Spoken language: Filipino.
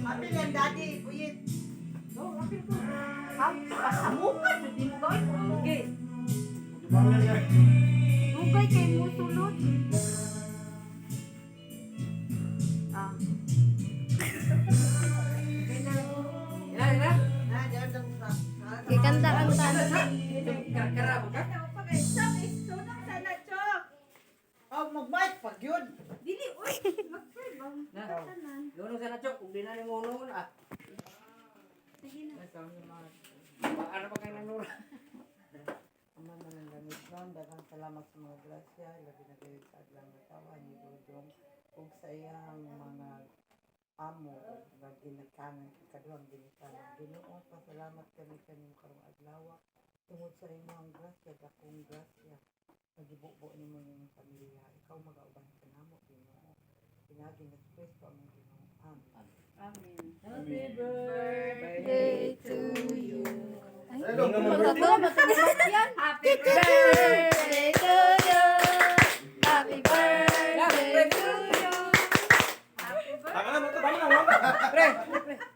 Apil yan, daddy. Puyit. Pasamukan sa dinggay. Okay. Bangan yan. Dugay kay mo sulod. Ah. Yan, yan. Ha, diyan lang sa. Ikanta ang tanong. Kara-kara mo ka? Oh, mag-mic pag yun. Dili, uy. Mag-pray ba? Na. Tanan. Yun sa na-chok, kung di na ni mo noon ah. Sige na. Ano ba kayo nanura? Ama na ng langit noon, daghang salamat sa mga grasya, labi na kayo sa adlang natawa ni Dudong, kung sa iyang mga amo, na ginikanan, kaduang ginikanan. Ginoo, pasalamat kami kanyang karong adlaw, tungod sa imong grasya, dakong grasya, nagibubo ni mo yung pamilya, ikaw mag-auban ka namo, Ginoo. Pinagi na Kristo ang Ginoo. Amen. Amen. Happy birthday. Day to you. Hello, mga Matatawa, matatawa yan.